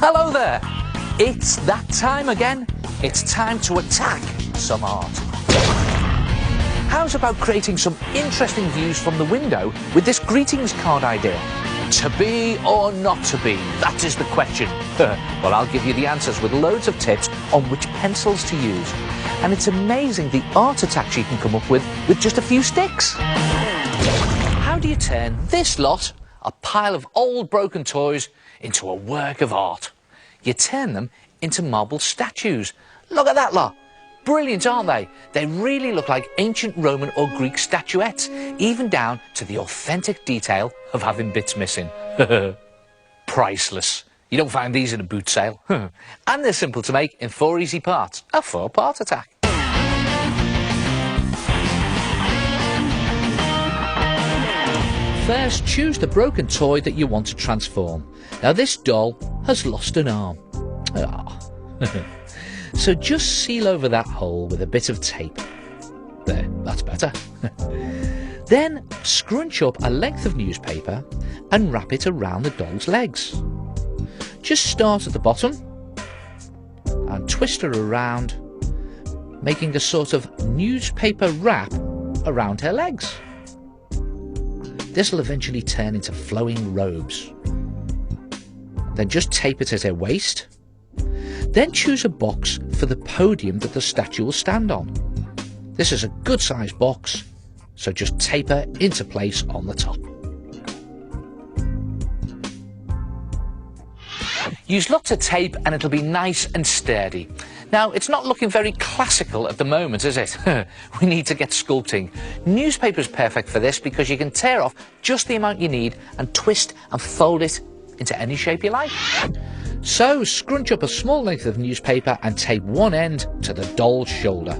Hello there! It's that time again. It's time to attack some art. How's about creating some interesting views from the window with this greetings card idea? To be or not to be? That is the question. Well, I'll give you the answers with loads of tips on which pencils to use. And it's amazing the art attacks you can come up with just a few sticks. How do you turn this lot, a pile of old broken toys, into a work of art? You turn them into marble statues. Look at that lot. Brilliant, aren't they? They really look like ancient Roman or Greek statuettes, even down to the authentic detail of having bits missing. Priceless. You don't find these in a boot sale. And they're simple to make in 4 easy parts. A 4-part attack. First, choose the broken toy that you want to transform. Now, this doll has lost an arm. So just seal over that hole with a bit of tape. There, that's better. Then scrunch up a length of newspaper and wrap it around the doll's legs. Just start at the bottom and twist her around, making a sort of newspaper wrap around her legs. This will eventually turn into flowing robes. Then just tape it at her waist. Then choose a box for the podium that the statue will stand on. This is a good sized box, so just tape her into place on the top. Use lots of tape and it'll be nice and sturdy. Now, it's not looking very classical at the moment, is it? We need to get sculpting. Newspaper is perfect for this because you can tear off just the amount you need and twist and fold it into any shape you like. So, scrunch up a small length of newspaper and tape one end to the doll's shoulder.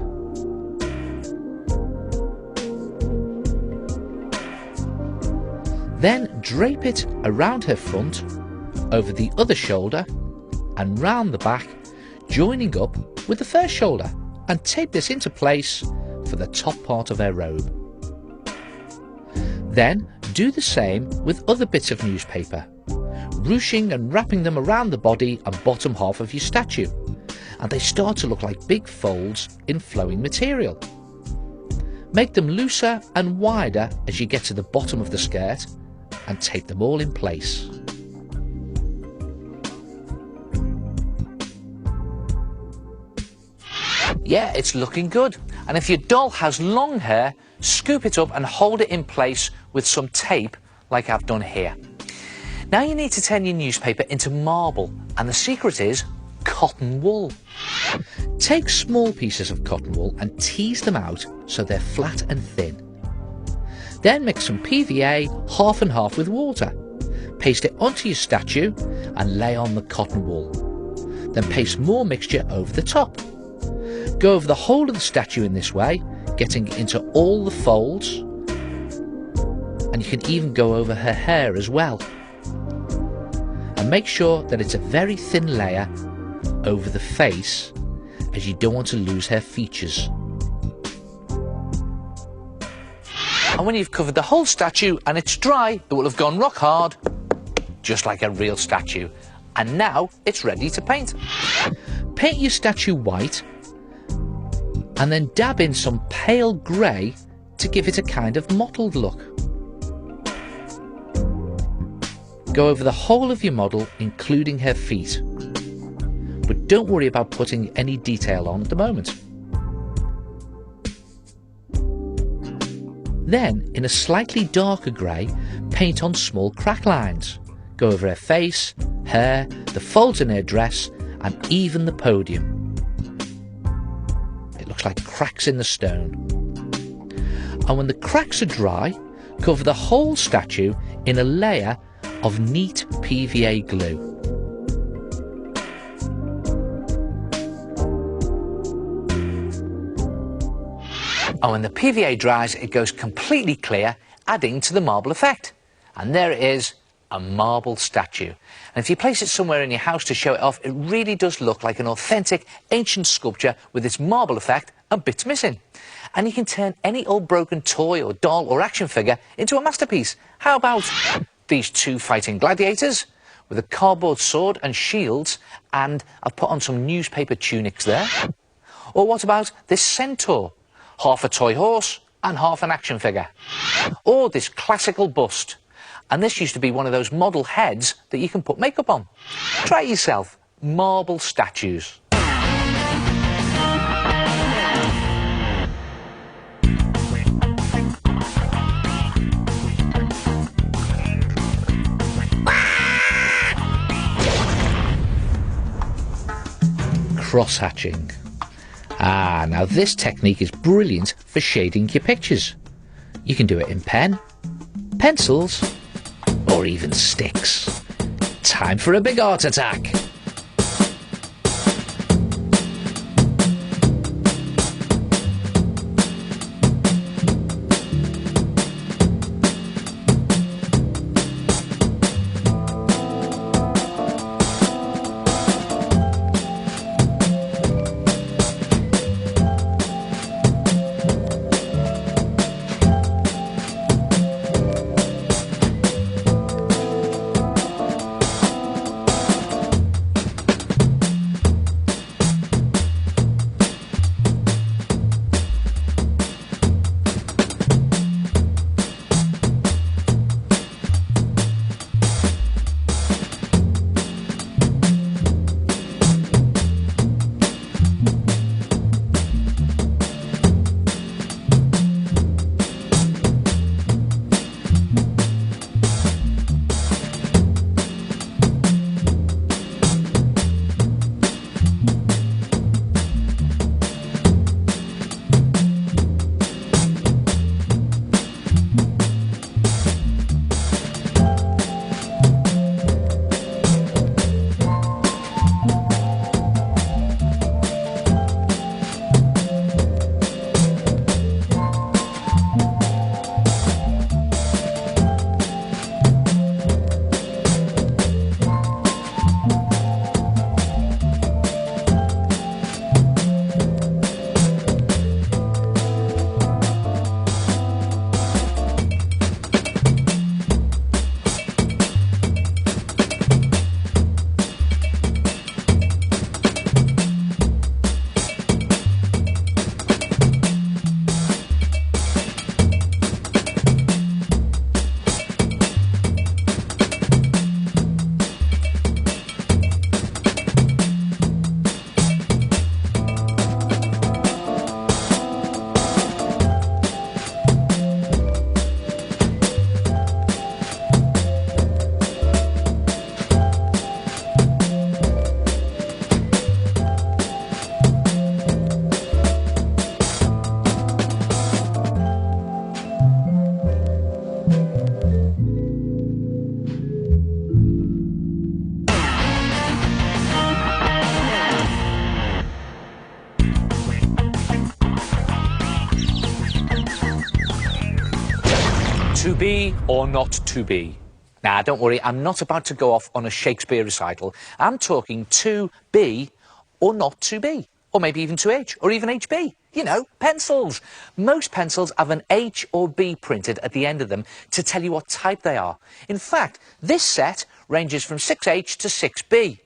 Then drape it around her front, over the other shoulder and round the back, joining up with the first shoulder, and tape this into place for the top part of her robe. Then do the same with other bits of newspaper, ruching and wrapping them around the body and bottom half of your statue, and they start to look like big folds in flowing material. Make them looser and wider as you get to the bottom of the skirt and tape them all in place. Yeah, it's looking good. And if your doll has long hair, scoop it up and hold it in place with some tape like I've done here. Now you need to turn your newspaper into marble, and the secret is cotton wool. Take small pieces of cotton wool and tease them out so they're flat and thin. Then mix some PVA half and half with water. Paste it onto your statue and lay on the cotton wool. Then paste more mixture over the top. Go over the whole of the statue in this way, getting into all the folds, and you can even go over her hair as well. And make sure that it's a very thin layer over the face, as you don't want to lose her features. And when you've covered the whole statue and it's dry, it will have gone rock hard, just like a real statue. And now it's ready to paint. Paint your statue white, and then dab in some pale grey to give it a kind of mottled look. Go over the whole of your model, including her feet. But don't worry about putting any detail on at the moment. Then, in a slightly darker grey, paint on small crack lines. Go over her face, hair, the folds in her dress, and even the podium. It looks like cracks in the stone. And when the cracks are dry, cover the whole statue in a layer of neat PVA glue. And when the PVA dries, it goes completely clear, adding to the marble effect. And there it is, a marble statue. And if you place it somewhere in your house to show it off, it really does look like an authentic ancient sculpture with its marble effect and bits missing. And you can turn any old broken toy or doll or action figure into a masterpiece. How about these two fighting gladiators? with a cardboard sword and shields, and I've put on some newspaper tunics there. Or what about this centaur? Half a toy horse and half an action figure. Or this classical bust. And this used to be one of those model heads that you can put makeup on. Try it yourself. Marble statues. Cross-hatching. Now this technique is brilliant for shading your pictures. You can do it in pen, pencils, or even sticks. Time for a big art attack. To be or not to be? Now, don't worry, I'm not about to go off on a Shakespeare recital. I'm talking to be or not to be. Or maybe even to H, or even HB. You know, pencils. Most pencils have an H or B printed at the end of them to tell you what type they are. In fact, this set ranges from 6H to 6B.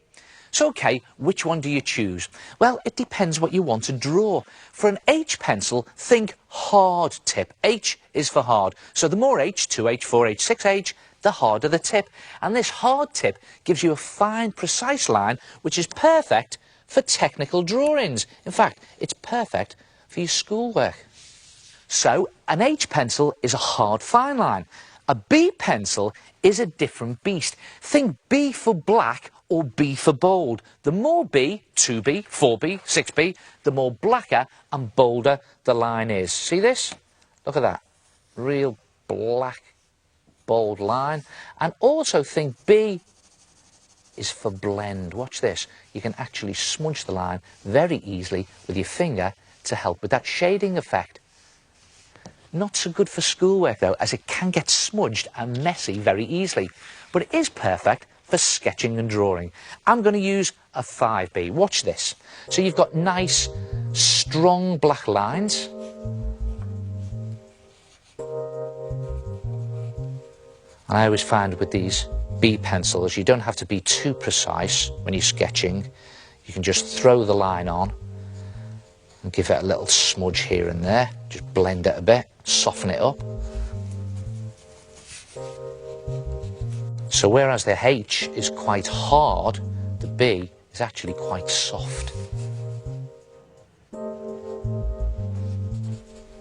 So, OK, which one do you choose? Well, it depends what you want to draw. For an H pencil, think hard tip. H is for hard. So the more H, 2H, 4H, 6H, the harder the tip. And this hard tip gives you a fine, precise line, which is perfect for technical drawings. In fact, it's perfect for your schoolwork. So, an H pencil is a hard, fine line. A B pencil is a different beast. Think B for black or B for bold. The more B, 2B, 4B, 6B, the more blacker and bolder the line is. See this? Look at that. Real black, bold line. And also think B is for blend. Watch this. You can actually smudge the line very easily with your finger to help with that shading effect. Not so good for schoolwork though, as it can get smudged and messy very easily. But it is perfect for sketching and drawing. I'm going to use a 5B. Watch this. So you've got nice, strong black lines. And I always find with these B pencils, you don't have to be too precise when you're sketching. You can just throw the line on and give it a little smudge here and there. Just blend it a bit, soften it up. So whereas the H is quite hard, the B is actually quite soft.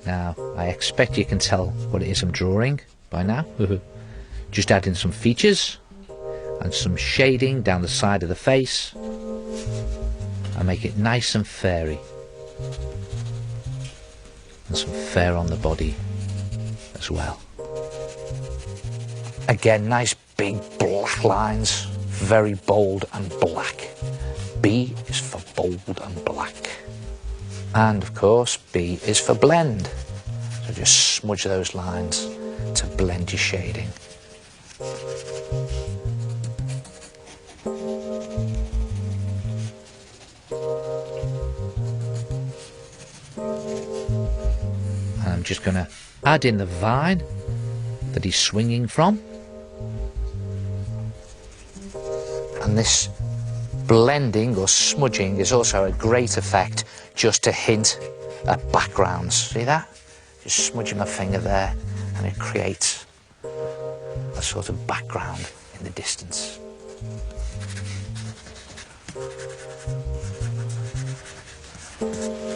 Now, I expect you can tell what it is I'm drawing by now. Just add in some features and some shading down the side of the face and make it nice and fairy. And some fair on the body as well. Again, nice big black lines, very bold and black. B is for bold and black. And of course, B is for blend. So just smudge those lines to blend your shading. And I'm just going to add in the vine that he's swinging from. And this blending or smudging is also a great effect just to hint at backgrounds. See that? Just smudging my finger there and it creates a sort of background in the distance.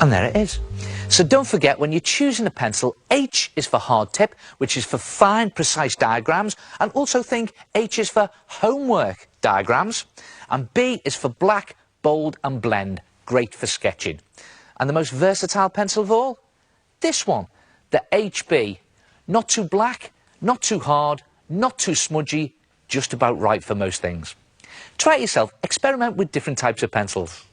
And there it is. So don't forget, when you're choosing a pencil, H is for hard tip, which is for fine, precise diagrams, and also think H is for homework diagrams, and B is for black, bold and blend, great for sketching. And the most versatile pencil of all? This one, the HB. Not too black, not too hard, not too smudgy, just about right for most things. Try it yourself, experiment with different types of pencils.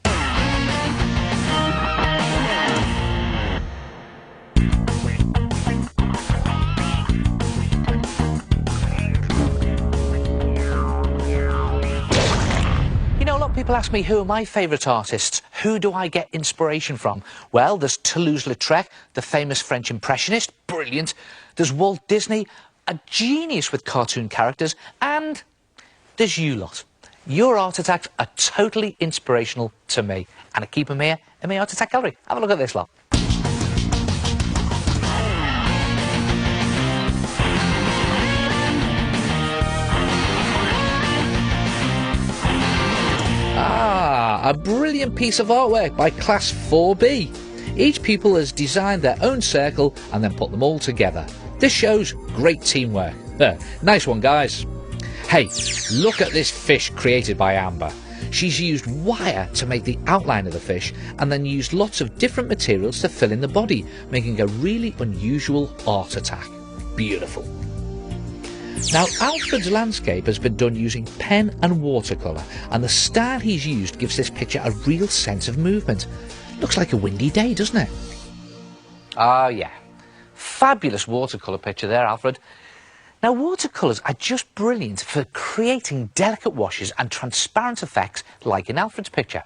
People ask me who are my favourite artists. Who do I get inspiration from? Well, there's Toulouse-Lautrec, the famous French impressionist, brilliant. There's Walt Disney, a genius with cartoon characters, and there's you lot. Your art attacks are totally inspirational to me, and I keep them here in my art attack gallery. Have a look at this lot. A brilliant piece of artwork by Class 4B. Each pupil has designed their own circle and then put them all together. This shows great teamwork. Nice one, guys. Hey, look at this fish created by Amber. She's used wire to make the outline of the fish and then used lots of different materials to fill in the body, making a really unusual art attack. Beautiful. Now, Alfred's landscape has been done using pen and watercolour, and the style he's used gives this picture a real sense of movement. Looks like a windy day, doesn't it? Ah, yeah. Fabulous watercolour picture there, Alfred. Now, watercolours are just brilliant for creating delicate washes and transparent effects like in Alfred's picture.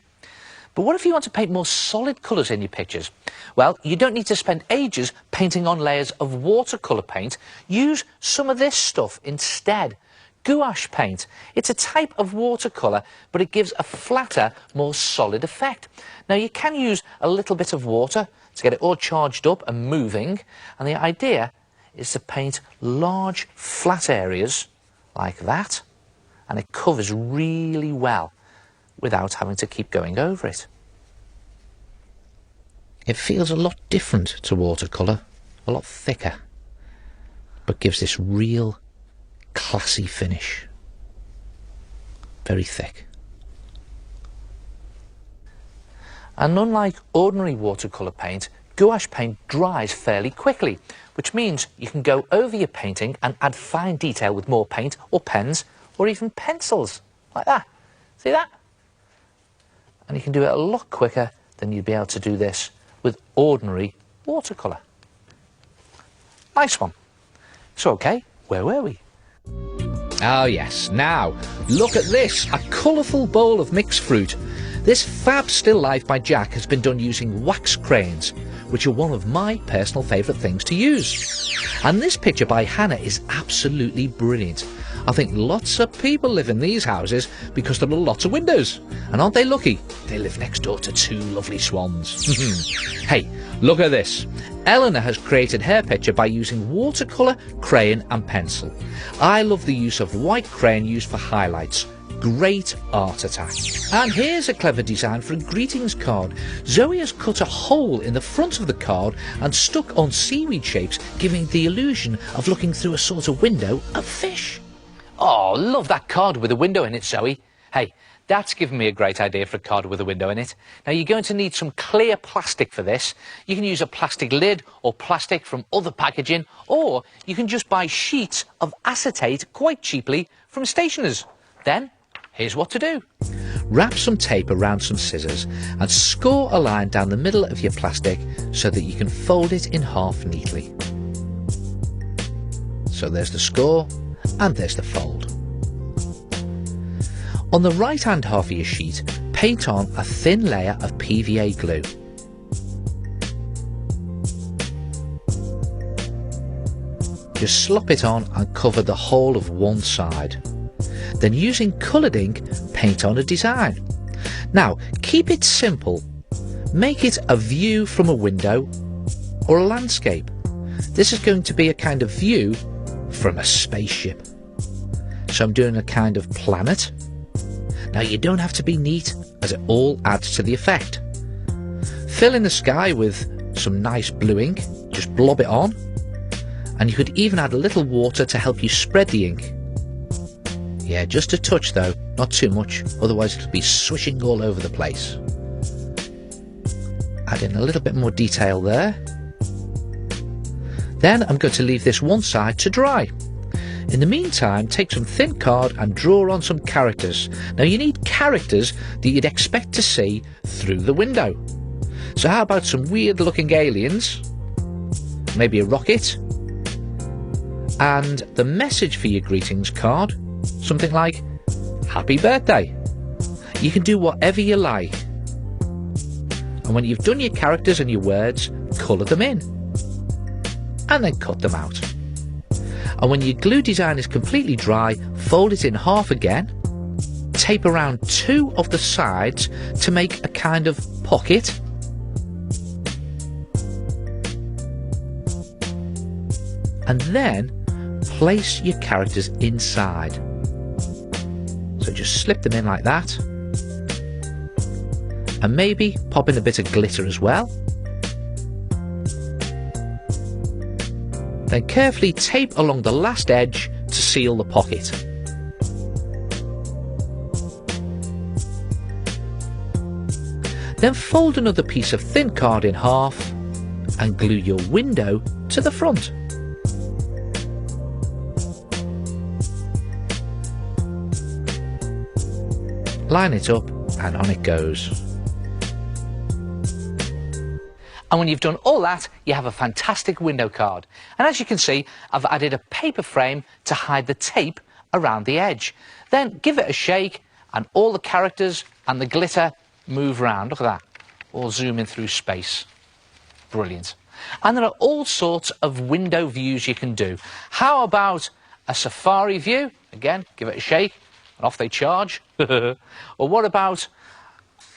But what if you want to paint more solid colours in your pictures? Well, you don't need to spend ages painting on layers of watercolour paint. Use some of this stuff instead. Gouache paint. It's a type of watercolour, but it gives a flatter, more solid effect. Now, you can use a little bit of water to get it all charged up and moving, and the idea is to paint large, flat areas like that, and it covers really well without having to keep going over it. It feels a lot different to watercolour, a lot thicker, but gives this real classy finish. Very thick. And unlike ordinary watercolour paint, gouache paint dries fairly quickly, which means you can go over your painting and add fine detail with more paint or pens or even pencils, like that. See that? And you can do it a lot quicker than you'd be able to do this with ordinary watercolour. Nice one. So, okay, where were we? Oh yes, now, look at this, a colourful bowl of mixed fruit. This fab still life by Jack has been done using wax crayons, which are one of my personal favourite things to use. And this picture by Hannah is absolutely brilliant. I think lots of people live in these houses because there are lots of windows. And aren't they lucky? They live next door to two lovely swans. Hey, look at this. Eleanor has created her picture by using watercolour, crayon and pencil. I love the use of white crayon used for highlights. Great art attack. And here's a clever design for a greetings card. Zoe has cut a hole in the front of the card and stuck on seaweed shapes, giving the illusion of looking through a sort of window of fish. Oh, love that card with a window in it, Zoe. Hey, that's given me a great idea for a card with a window in it. Now, you're going to need some clear plastic for this. You can use a plastic lid or plastic from other packaging, or you can just buy sheets of acetate quite cheaply from stationers. Then, here's what to do. Wrap some tape around some scissors and score a line down the middle of your plastic so that you can fold it in half neatly. So there's the score and there's the fold. On the right hand half of your sheet, paint on a thin layer of PVA glue. Just slop it on and cover the whole of one side. Then using coloured ink, paint on a design. Now, keep it simple. Make it a view from a window or a landscape. This is going to be a kind of view from a spaceship. So I'm doing a kind of planet. Now, you don't have to be neat, as it all adds to the effect. Fill in the sky with some nice blue ink, just blob it on, and you could even add a little water to help you spread the ink. Yeah, just a touch though, not too much, otherwise it'll be swishing all over the place. Add in a little bit more detail there. Then I'm going to leave this one side to dry. In the meantime, take some thin card and draw on some characters. Now, you need characters that you'd expect to see through the window. So how about some weird looking aliens, maybe a rocket, and the message for your greetings card, something like happy birthday. You can do whatever you like. And when you've done your characters and your words, colour them in and then cut them out. And when your glue design is completely dry, fold it in half again, tape around two of the sides to make a kind of pocket, and then place your characters inside. So just slip them in like that, and maybe pop in a bit of glitter as well. Then carefully tape along the last edge to seal the pocket. Then fold another piece of thin card in half and glue your window to the front. Line it up and on it goes. And when you've done all that, you have a fantastic window card. And as you can see, I've added a paper frame to hide the tape around the edge. Then give it a shake and all the characters and the glitter move around. Look at that, all zooming through space. Brilliant. And there are all sorts of window views you can do. How about a safari view? Again, give it a shake and off they charge. Or what about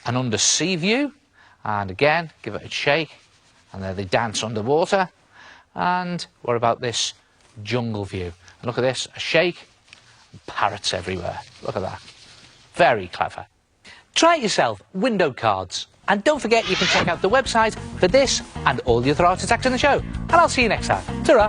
an undersea view? And again, give it a shake, and there they dance underwater. And what about this jungle view? And look at this, a shake, and parrots everywhere. Look at that. Very clever. Try it yourself, window cards. And don't forget you can check out the website for this and all the other art attacks in the show. And I'll see you next time. Ta-ra!